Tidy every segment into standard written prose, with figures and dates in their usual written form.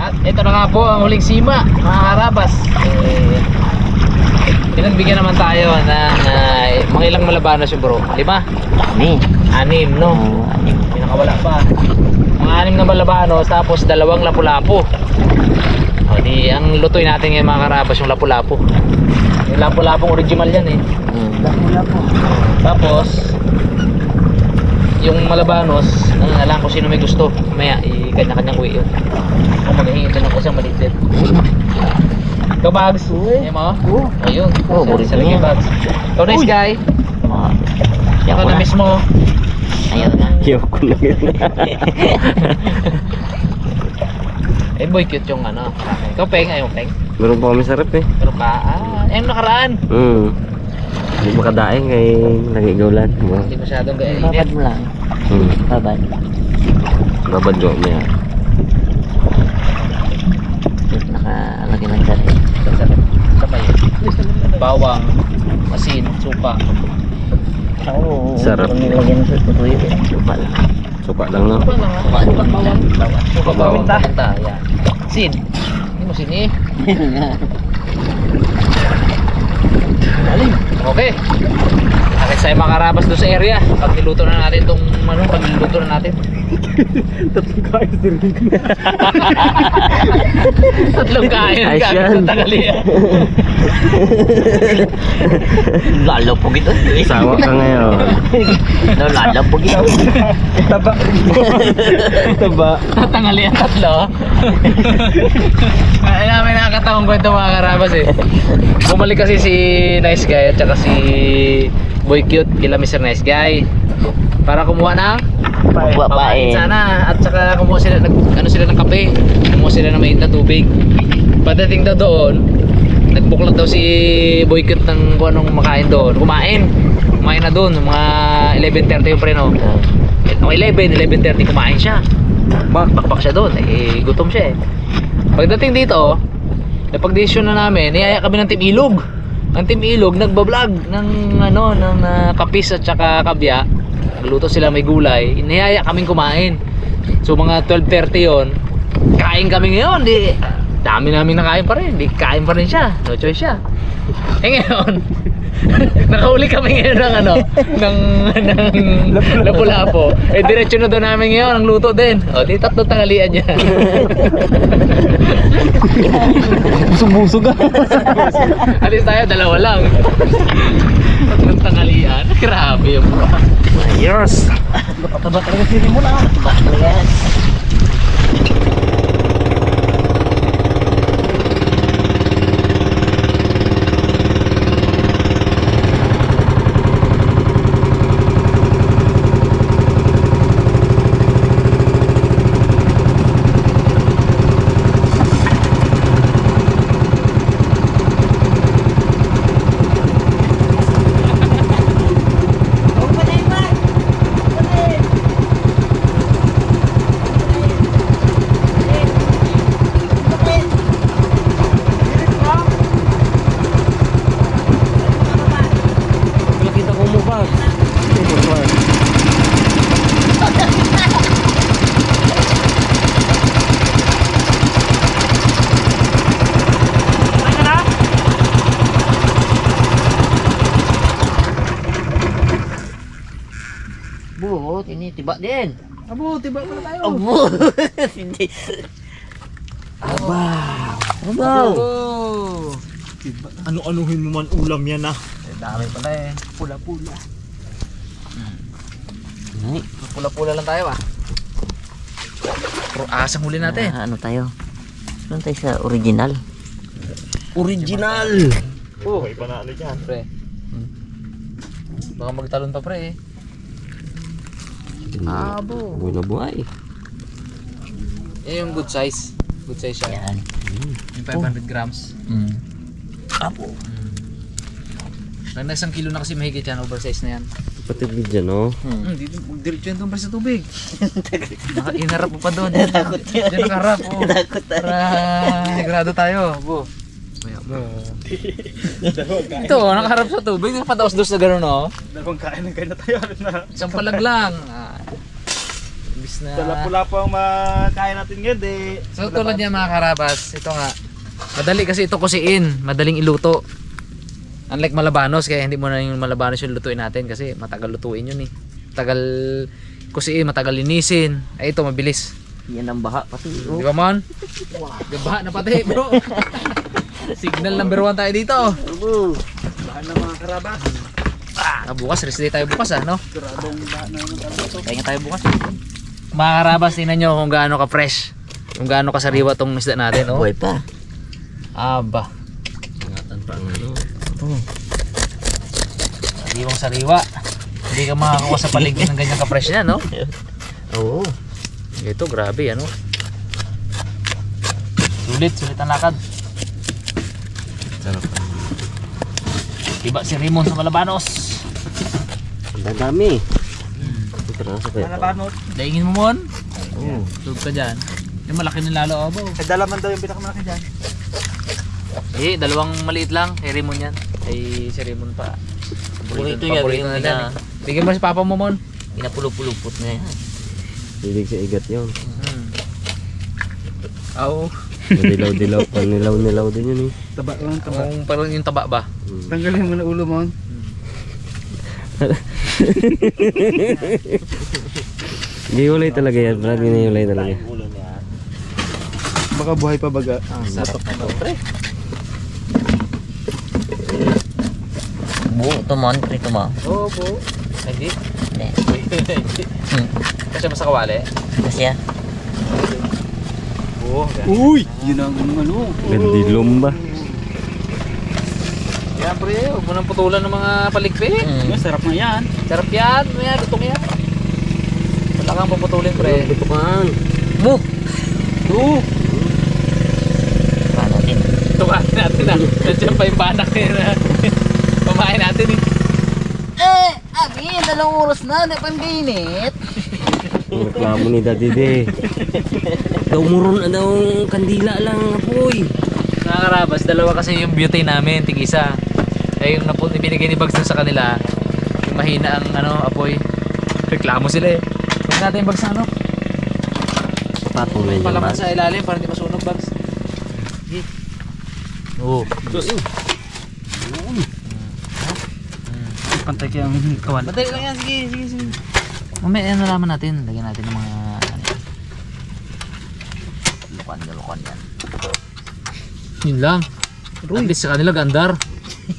At ito na nga po ang huling sima, mga karabas. Pinagbigyan naman tayo ng mga ilang malabanos yung bro? 5? 6, no? 6. Pinakawala pa. Mga 6 na malabanos, tapos 2 lapu-lapu. O di, ang lutoy natin ngayon mga karabas, yung lapu-lapu. Yung lapu-lapong original yan eh. Lapu-lapu. Tapos yung malabanos, alam ko sino may gusto. Maya, i-kanya-kanyang kuwi yun. Kung maghihingi ito ng kusang maliit. Ikaw bags? Ayun mo? Ayun. Sa lagi bags. Ikaw nice guy. Ikaw na mismo. Ayaw na. Ayaw ko na yun. Eh boy, cute yung ano. Ikaw peng, ayaw peng. Meron pa kami sarap eh. Pero pa, ayun nakaraan. Hindi makadaing kay nagigawlan. Hindi masyadong gainit. Babad mo lang. Babad. Babad ko niya. Nakalagay lang dati. Sabay. Bawang, asin, suka. Oo. Sarap. Nilagyan sa tutuyo. Suka lang. Suka lang no? Suka lang. Suka bawang. Suka bawang. Yan. Sin. Hindi mo sin eh. Okay. Bakit sa'yo makarabas doon sa area? Pag niluto na natin itong pag niluto na natin. Tatlong kain din. Tatlong kain Ay, kami siyan. sa Tagalian. Lalapog ito. Sawa ka ngayon. Lalapog ito. Taba. Taba. Sa Tagalian 3. Ay namin nakakatawang kwento mga karabas eh. Bumalik kasi si Nice Guy at saka si Boy Cute kila Mr. Nice Guy para kumuha ng papain sana, at saka kumuha sila sila ng kape, kumuha sila ng mainit na tubig. Pagdating daw doon, nagbuklat daw si Boy Cute ng kung anong makain doon. Kumain na doon mga 11:30 yung pre no. 11:30 kumain siya. Bakbak siya doon, gutom siya eh. Pagdating dito, napag-desisyon na namin, niyaya kami ng Team Ilog. Ang Team Ilog nagba-vlog ng kapis at saka kabya. Nagluto sila may gulay. Niyaya kaming kumain. So mga 12:30 yon, kain kami ngayon. Di dami namin nakain pa rin. Di kain pa rin siya. No choice siya. Eh ngayon, nakahuli kami ngayon ng lapu-lapo. Eh diretso na doon namin ngayon ang luto din. O di 3 tanghalian niya. Busog-busog ka. Alis tayo, 2 lang. 3 tanghalian. Grabe yung bro. Ayos. Taba talaga sili mo na. Taba talaga. Buhot, ini tiba din. Abo, tiba pala tayo. Abo. Hindi. Abaw. Abaw. Ano-anuhin mo man ulam yan ah. Dami pala eh. Pula-pula. Ay, Pula-pula lang tayo ah. Pero asang huli natin. ano tayo? Ano tayo sa original? Original. Oh, may panalo dyan. Pre. Baka magtalon pa pre eh. Abo. Buhay na buhay. Yan yung good size. Good size siya. Yan. Yung 500 grams. Apo. Na 1 kilo na kasi mahigit yan. Oversize na yan. Patid dyan no? Dito, diretso yan doon pre sa tubig. Inarap mo pa doon. Takot yan. Diyan nakaharap. Oh. Takot tayo. Para sigurado tayo. Bo. Ito, nakaharap sa tubig. Pataos-dos na gano'n, no? Dalawang kain na tayo. Isang palag lang. Imbis na... Dala-pula po ang makain natin ngayon eh. So tulad niya mga karabas, ito nga. Madali kasi ito kusiin, madaling iluto. Unlike malabanos, kaya hindi mo na yung malabanos yung lutuin natin kasi matagal lutuin yun eh. Matagal kusiin, matagal linisin. Ay ito mabilis. Yan ang baha pati. Di ba man? Gabaha na pati bro. Signal number 1 tayo dito. Bahan na mga karabas. Bukas, rest day tayo bukas no? Turadong bahan na naman talaga. Kaya tayo bukas. Mga karabas, tingnan nyo kung gaano ka fresh. Kung gaano ka sariwa tong isda natin. Oh. Buhay pa. Aba. Ingatan pa ang ano. Sariwang sariwa. Hindi ka makakuha sa paligid ng ganyan ka fresh na no? Oo. Ito grabe ano. Sulit ang lakad. Sarap. Diba si Raymond sa Malabanos? Ang dami. Ito na sa pwede. Malabanot. Daingin mo mon? Oo. Tulog ka dyan. Yung malaki ng lalo abo. Sa dalaman daw yung pinakamalaki dyan. Eh, dalawang maliit lang. Kay Raymond yan. Kay si Raymond pa. Paborito niya, Paborito na yung yan. Bigyan mo si Papa mo mon. Pinapulupulupot na yan. Hilig sa igat yun. Oo. Madilaw-dilaw pa. Nilaw-nilaw din yun eh. Taba lang, taba. Parang yung taba ba? Tanggalin mo na ulo mo. Gihulay talaga yan. Brad, ginihulay talaga. Baka buhay pa baga. Sarap na pre. Buo ito man, prito mo. Oo po. Hindi. Hindi. Kasi sa kawali. Kasi Oo. Uy! Yun ang ano. Gandilom ba? Yan pre. Huwag mo nang putulan ng mga paligpit. Sarap na yan. Sarap yan. Yan. Lutong yan. Wala kang paputulin pre. Tutukan. Mo! Oo. paano din. Tumain natin na. Nandiyan pa yung banak na pamain natin eh. Abi, 2 oras na, napanginit. Ang reklamo ni Daddy De. Daw muron na daw kandila lang apoy. Mga karabas, dalawa kasi yung beauty namin, tig-isa. Kaya yung binigay ni Bags dun sa kanila, yung mahina ang apoy. Reklamo sila eh. Huwag natin yung Bags na Patong na yun palaman ba? sa ilalim para hindi masunog Bags. Oo. Pantay kaya ang kawan. Madali lang yan, sige. Mamaya nalaman natin, lagyan natin ng mga lukan yan. Yun lang. At least sa kanila gandar.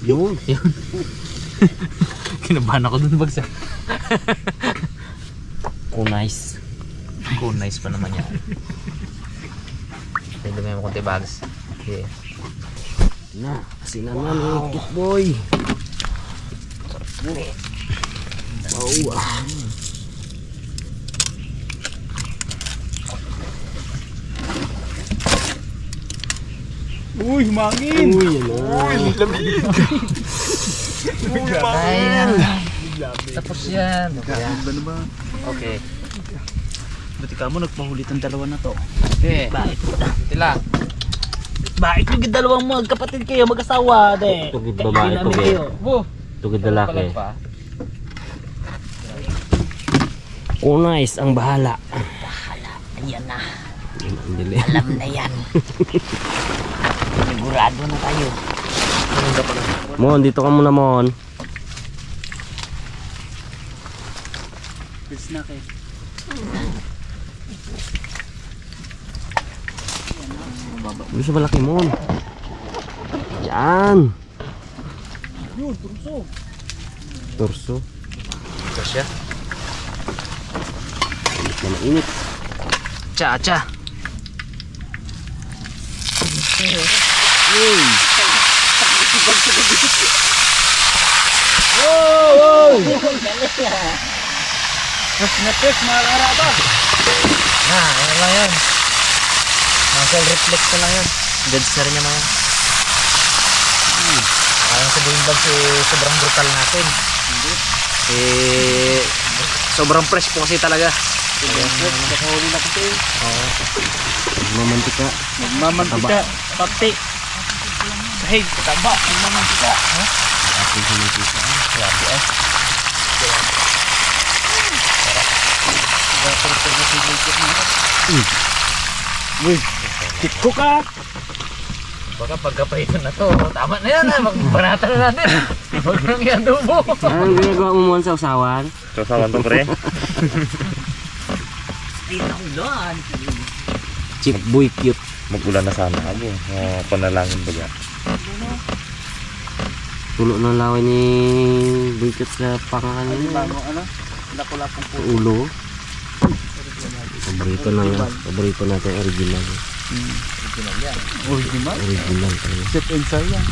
Yun. Kinabahan ako dun Bags. Nice. Cool, nice pa naman yan. Pwede mo konti Bags. Okay. Na, kasi naman yung cute boy. Wow. Uy, humangin! Uy, yan na. Ayan. Tapos yan. Ba na ba? Okay. Buti ka mo, nagpahulit ang dalawa na to. Okay. Tila. Bakit yung dalawang magkapatid kayo, mag-asawa, de? Tugid babae, tugid. Bo. Tugid lalaki. Pa. Nice, ang bahala. Ayan na. Ang dili. Alam na yan. Sigurado na tayo. Mon, dito ka muna Mon. Bis na kayo. Dito sa malaki Mon. Diyan. Yun, turso. Torso. Ito siya. Na mainit. Cha. Fresh na fresh, mga karabas. Ano lang yan. Muscle reflex na lang yan. Dead sir niya mga. Ayaw sabihin Bags sobrang brutal natin. Sobrang fresh po kasi talaga. Nakahuli na kasi. Mamantika. Magmamantika, pati. Sahig, taba, magmamantika. Ating sa mantika. Grabe Uy, tiko ka. Baka pagkapahitan na to. Tama na yan. Magbanatan na natin. Huwag nang i-adobo. Anong ginagawa mo muna sa usawan? Sasawan to pre. Chief Boy Cute. Magulan na sana abo. Panalangin baga. Tulo ng laway ni Boy Cute sa pangalan niya. Ano? Lapo-lapong Sa ulo. Paborito na yan. Paborito natin original. original. Original tayo. Set and sour yan.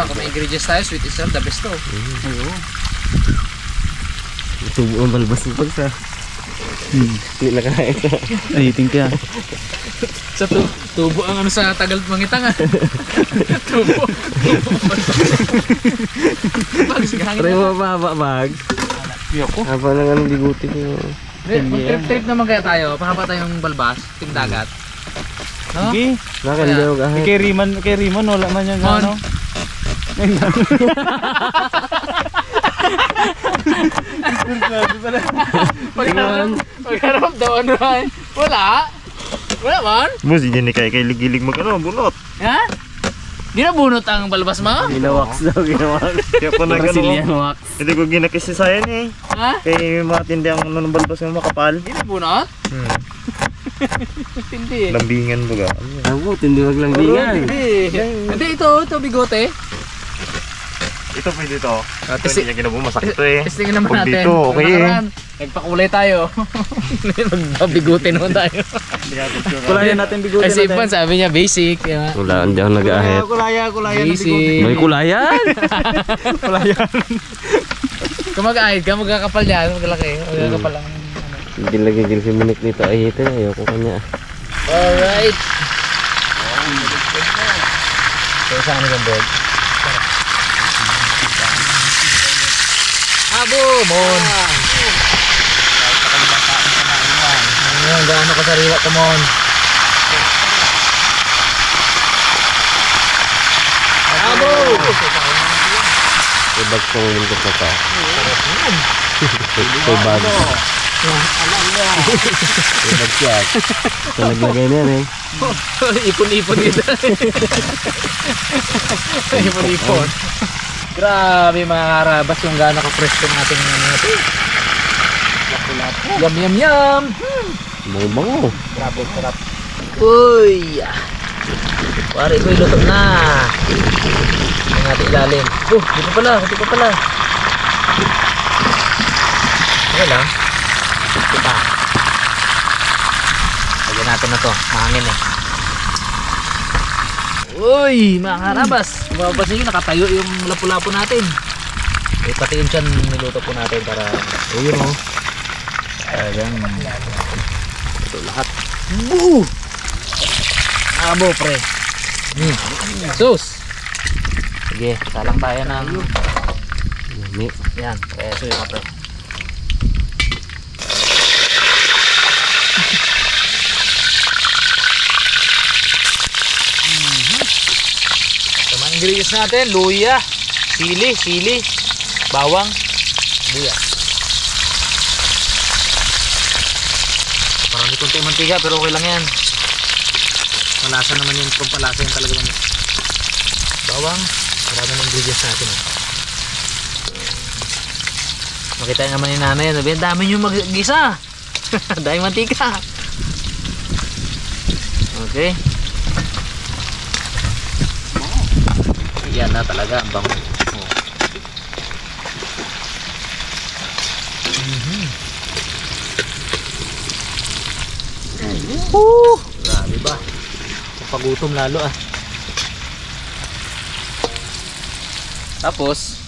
Kung may ingredients tayo, sweet is the best to. Oo. Tubo ang balbas mo pag sa hindi nakain ka. Ay, tingka. Sa tubo ang ano sa tagal mangitang tubo. Bags, hangin Try na. mo mababa bag. Yoko. Apa nang anong biguti ko. Mag-trip naman kaya tayo. Pahaba tayong balbas, ting dagat. No? Okay. Nakandiyog ahit. Kay Rimon, wala man yung Mon. ano. Pagkarap daw ano ay. Wala. Wala man. Mo si Jenny kay gilig mag ano bunot. Ha? Di na bunot ang balbas mo? Ginawax daw, ginawax. Kaya pa nag Brazilian ano. wax. Hindi ko ginakisisayan eh. Ha? Kay mga tindang ano ng balbas ng makapal. Di na bunot? Hindi. Lambingan baga. Ako, hindi wag lang bingan. Hindi ito bigote. Ito pwede to. Ito Kasi- hindi niya ginawa masakit to eh. Testingin naman Pag natin. dito, okay eh. Nakaraan, nagpakulay tayo. Magbigote naman tayo. Kulayan natin bigote Ay si natin. Ipan sabi niya basic. Wala, hindi ako nag-ahit. Kulaya ng bigote. Basic. May kulayan! Kulayan. Kung mag-ahid ka, magkakapal yan. Magkalaki. Magkakapal lang. Hindi lagi gilsi minute nito ahitin. Ayoko kanya. Alright. So saan kami ng board? Abo! Mon! Ayan, gaano ka sariwa ka, Mon? Abo! Ibag kong lingkot na to. May bag. May bag siya. Ito naglagay na yan eh. Ipon-ipon dito. Ipon-ipon. Grabe mga karabas yung gaano ka-fresh yung ating ano natin. Yum yum yum. Bango-bango. Grabe sarap. Uy! Pare ko iluto na. Ang ating ilalim. Dito pala, dito pala. Okay lang. Kita. Lagyan natin na to. Mahangin eh. Uy! Mga karabas. Mapapansin nyo, nakatayo yung lapu-lapu natin. Eh, pati yun dyan niluto po natin para... Ayun o. Ayan. Ito lahat. Boo! Abo pre. Sus! Sige, salang tayo ng... Yummy. Yan, preso yung pre. So, mga ingredients natin, luya, sili, bawang, luya. Parang may konti mantika pero okay lang yan. Malasa naman yung pampalasa yung talaga naman. Bawang, marami ng ingredients natin. Makita naman ni nanay, sabi, dami nyo mag-gisa. Dahil mantika. Okay. Yan na talaga ang bango. Grabe ba? Pagutom lalo ah. Tapos,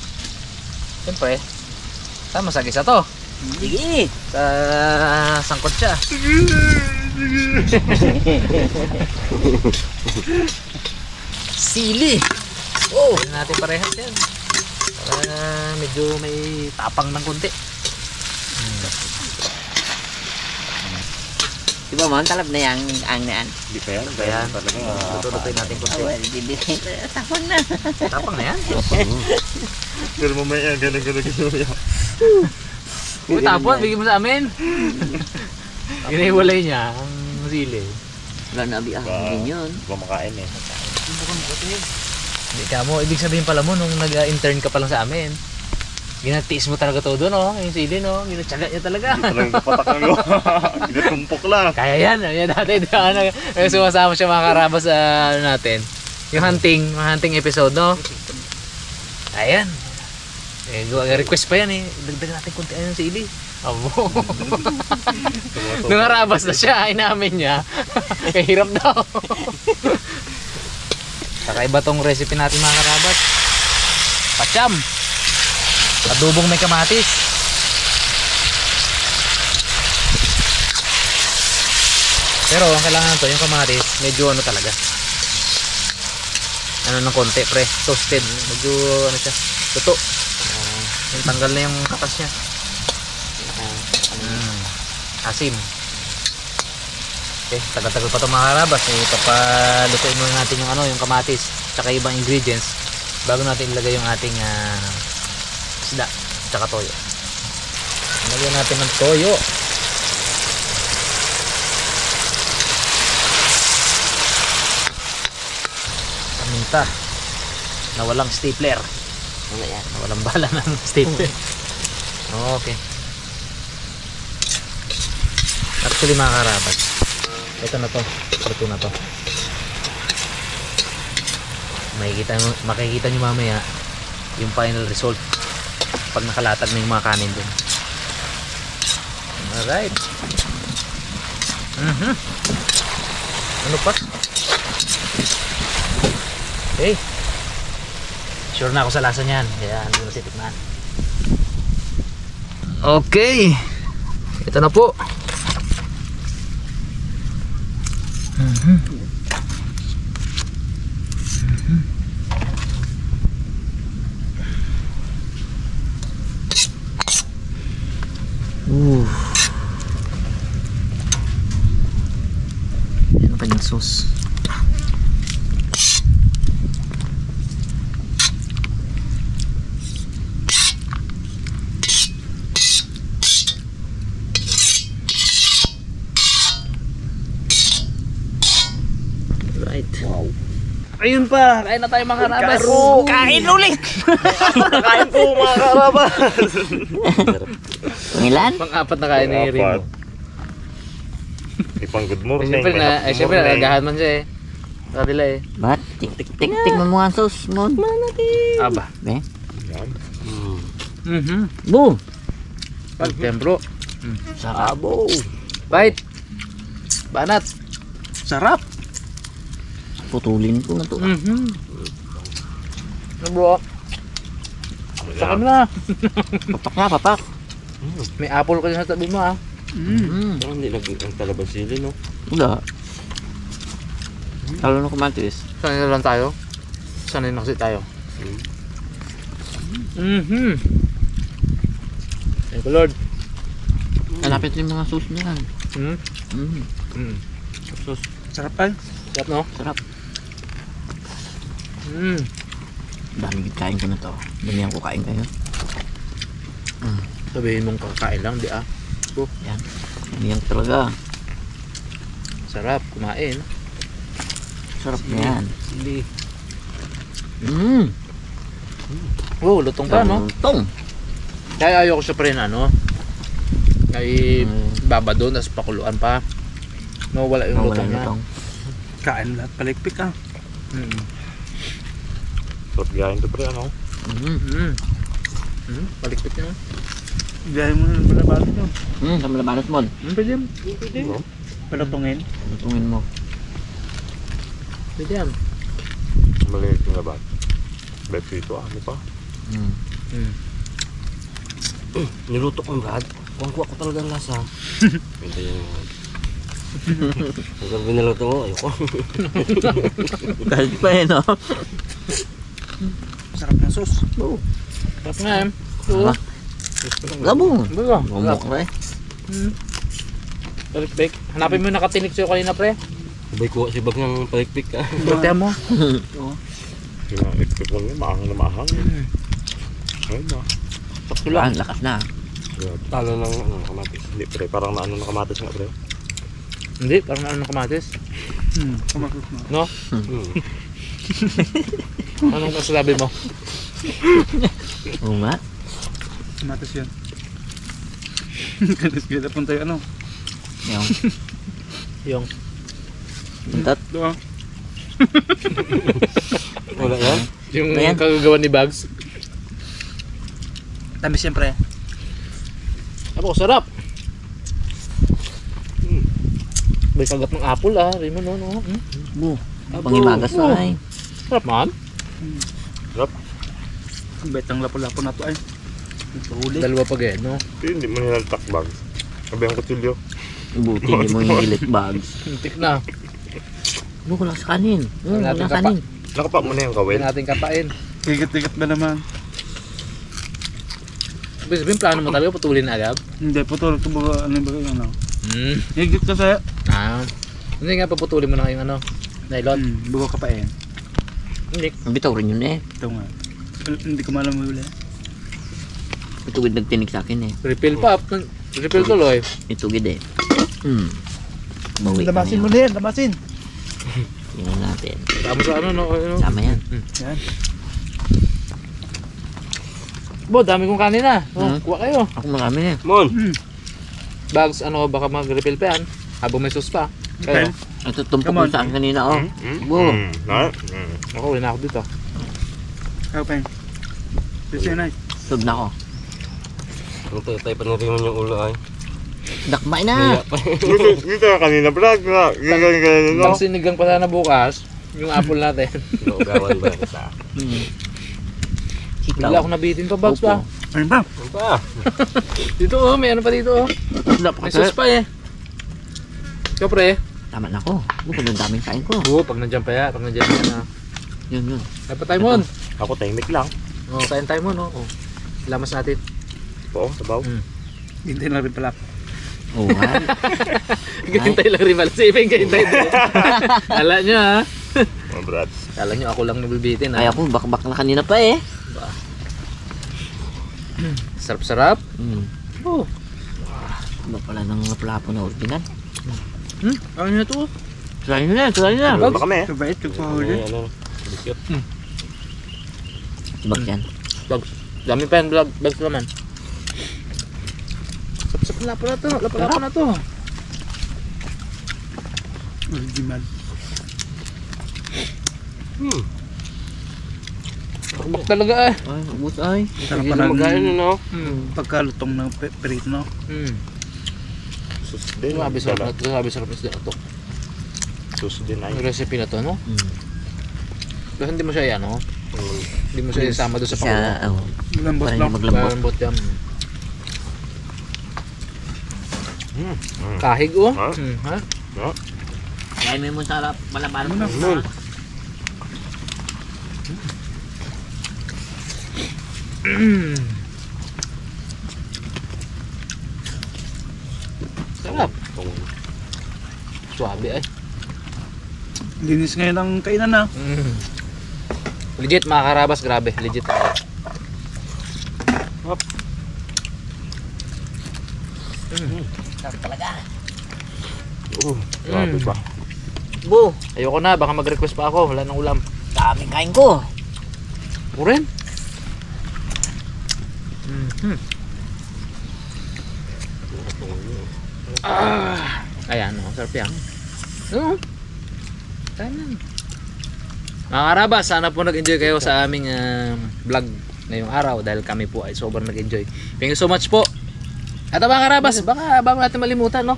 siyempre, tama sa gisa to. Sige. Sa sangkot siya. Sili. Oh, natin parehas yan. Para medyo may tapang ng konti. Diba mo, talab na yang ang naan. Hindi pa yan. Ayan, Talaga. luto-lutoy natin konti. Well, bibili. Tapon na. Tapang na yan. Pero mamaya ganun yan. Uy, tapon, bigyan mo sa amin. Giniwalay niya ang sili. Wala na abi hindi yun. Kumakain eh. Hindi ka mo, ibig sabihin pala mo nung nag-intern ka pa lang sa amin. Ginatiis mo talaga todo, no? Yung sili, no? Ginatsaga niya talaga. Talagang kapatak lang yun. Ginatumpok lang. Kaya yan, yan dati, sumasama siya mga karabas sa ano natin. Yung hunting episode, no? Ayan. Request pa yan eh. Dagdag natin konti yung sili. Abo. Nung harabas na siya, inamin niya. Kahirap daw. Kakaiba tong recipe natin mga karabas. Pacham. Adobong may kamatis. Pero ang kailangan to, yung kamatis, medyo ano talaga. Ano ng konti pre, toasted. Medyo ano siya, luto. Yung tanggal na yung katas niya. Asim. Okay, tagal-tagal pa ito mga karabas. Papalutuin muna natin yung ano, yung kamatis tsaka ibang ingredients bago natin ilagay yung ating isda tsaka toyo. Lagyan natin ng toyo. Paminta na walang stapler. Wala yan. Na walang bala ng stapler. Okay. Actually mga karabas, ito na to, luto na to. Makikita nyo mamaya yung final result pag nakalatag na yung mga kanin dun. Alright. Ano pa? Okay. Sure na ako sa lasa niyan, kaya hindi mo titikman. Okay. Ito na po. Yan ang kanyang sauce. Right. Wow. Ayun pa, kain na tayo mga karabas. Kain ulit! Kain po mga karabas. Pangilan? Pang-apat na kain ni Rino. Ipang good morning. Siyempre nagagahan man siya eh. Sa kanila eh. Ba't? Tikman mo ang sauce mo. Aba. Eh? Yan. Boom! Pagtembro. Sabo! Bite. Banat. Sarap! Putulin ko na to. Ano bro? Sa na. Papak na, papak. May apple ka sa tabi mo ah. Parang hindi ang kalabasili no? Wala. Talo na kumantis. Sanay na lang tayo. Sanay na kasi tayo. Thank you Lord. Kalapit yung mga sauce niyan. Sus. Sarap pa. Sarap no? Sarap. Dami kain ko na to. Ganyan ko kain kayo. Sabihin mong kakain lang, di ah. Yan. Ganyan talaga. Sarap, kumain. Sarap na yan. Hindi. Wow, lutong pa no? Tong. Kaya ayoko siya pa rin ano. Ay babado, tapos pakuluan pa. Wala yung lutong niya. Kain lahat palikpik ah. Sarap gahin to pre ano? Palikpit niya. Gaya mo na balabalot yun. Sa malabanos mo. Pwede yan. Pwede. Palutungin. Lutungin mo. Pwede yan. Maliit yung labat. Bet dito ano pa? Niluto ko yung Brad. Kuha ko talaga ang lasa. Pwede yung Ang sabi niluto mo, ayoko. Kahit pa eh no? Sarap ng sauce. Sarap nga eh. Labo. Bago. Bumok na eh. Palikpik. Hanapin mo yung nakatinik sa'yo kanina pre. Sabay ko si bag ng palikpik ka. Batihan mo. yung expect mo maahang na maahang. Ayun na. Sakto lang. Lakas na. Talo ng kamatis. Hindi pre, parang naano ng kamatis nga pre. Hindi, parang ano ng kamatis. Kumakot mo. No? Anong masasabi mo? Oo nga. Kamatis yan. Kalis kita punta yung ano. Yung Yung buntot. Doon. Wala yan? yung Ayan. kagagawa ni Bugs. Tamis siyempre. Ako, sarap. May kagat ng apple Raymond, no? Bu. Pangimagas na ay. Sarap man. Betang lapo-lapo na to ay. Huli. Dalawa pa no? Hindi mo nilaltak bags. Sabi ang kutsilyo. Buti hindi mo yung gilit bags. Hintik na. Bu, wala sa kanin. Wala Wala natin sa kanin. Nakapa mo na yung kawin. Hindi natin kapain. Tigat-tigat ba naman? Sabihin, plano mo talaga putulin na agad? Hindi, putol ito ba ano ba yung ano? Higit kasi. Hindi nga paputulin mo na yung nylon. Bugo ka pa eh. Hindi. Bitaw rin yun eh. Ito nga. Hindi ko malam huli. Itugid nagtinig sa akin eh. Refill pa. Refill tuloy. Itugid eh. Bawi ka Lamasin mo na na yan, lamasin. Tingnan natin. Tama sa no? Sama yan. Yan. Bo, dami kong kanin na. Kuha kayo. Ako marami eh. Mon! Bags, baka mag-refill pa yan. Habang may sauce pa. Kayo. Ito tumpok Come on. mo sa akin kanina oh. Bu. Ako, wala ako dito. Ikaw pa yun. Kasi na. Tug na ako. Ang tatay pa na rin yung ulo ay. Dakbay na. Dito ka kanina vlog na. Ganyan no? Pang sinigang pa sana bukas, yung apple natin. Gawan ba sa? Bigla ako nabitin pa, Bags pa. Ano ba? Ano pa? Dito may ano pa dito May sauce pa eh. Ikaw pre. Tama na ako. Bu, ang daming kain ko. Oo, pag nandiyan pa yan, Yun. Kaya pa tayo mon. Ako tahimik lang. Kain tayo mon, Lamas natin. Oo, sabaw. Hindi na rin pala. Oo nga. Gintay lang rin pala. Sipin gintay din. Kala nyo Mga brad. Kala nyo ako lang nabibitin Ay ako, bakbak na kanina pa eh. Sarap-sarap. Oh. Ba pala ng plapo na original. Ano nyo to? Try nyo na, try nyo na. Ano ba kami? Kabait, kagpahuli. Ano? Biskit. Tibag yan. Bags. Dami pa yan, Bags naman. Sarap-sarap na pala to. Lapa-lapa na to. Original. Bak talaga eh. Ay, ubus ay. Sarap Hindi pa na magayon ng no? pagkalutong ng perito, no? Sus din. Sabi sarap na to. Sabi sarap na to. Sus din ay. Yung recipe na to, no? Pero hindi mo siya yan, no? Hindi mo siya isama doon sa Siya, pakulo. oh. Malambot Parang lang. maglambot. Malambot yan. Kahig Ha? Ha? No? Kaya may mo sarap, malaban mo. Mon. Sarap. Suabe ay. Linis ngayon ang kainan na. Legit mga karabas, grabe. Legit. Sarap talaga. Grabe ba? Bu, Ayoko na, baka mag-request pa ako. Wala nang ulam. daming kain ko. Ako rin. Ayan, sarap yan. Kanan. Mga karabas, sana po nag-enjoy kayo sa aming vlog ngayong araw dahil kami po ay sobrang nag-enjoy. Thank you so much po. At mga karabas, baka bago natin malimutan, no?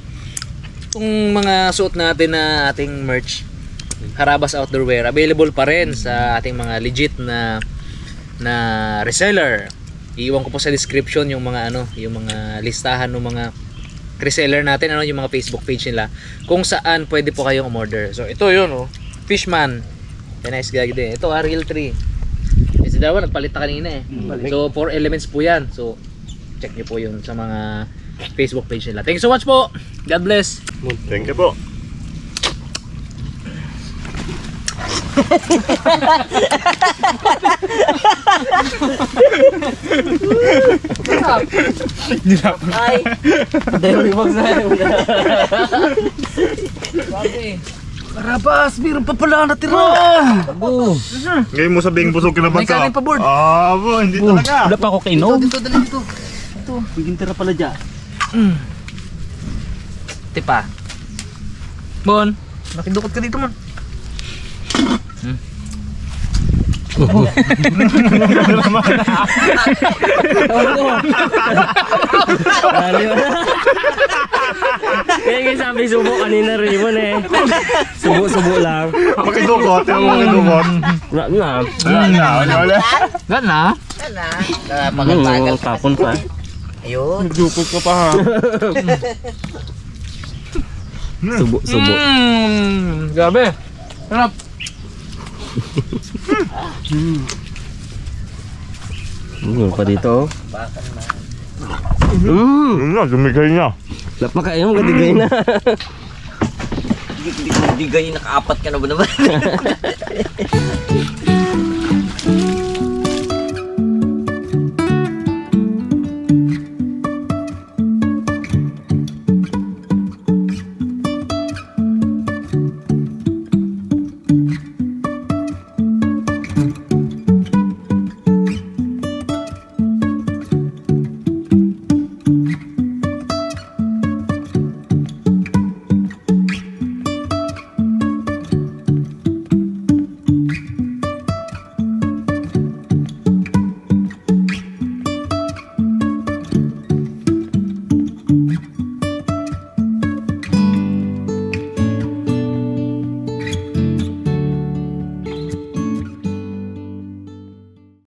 Itong mga suot natin na ating merch, Karabas Outdoor Wear, available pa rin sa ating mga legit na reseller. Iiwan ko po sa description yung mga yung mga listahan ng mga reseller natin, yung mga Facebook page nila kung saan pwede po kayong umorder. So ito yun, Fishman. Nice guy din. Ito Real 3. Si Dawa nagpalit na kanina eh. So 4 elements po yan. So check niyo po yun sa mga Facebook page nila. Thank you so much po. God bless. Thank you po. Ay. Dahil ibang sa'yo. Karabas, meron pa pala natira. Ngayon mo sabing busog ka na ba? May kanin pa, Bord. Bo, hindi talaga. Wala pa ako kainom. Dito, dali dito. Biging tira pala dyan. Tipa. Bon, nakidukot ka dito man. Kaya yung sabi subo kanina Raymond eh. Subo lang. Makidukot, yung makidukot. Wala na. Wala. Gana? Tapon pa. Ayun. Nagdukot ka pa ha. Subo. Grabe. Sarap. Pa dito. Yun na, sumigay niya. Napakain mo, gadigay na. Hindi ko bigay, nakaapat ka na ba naman?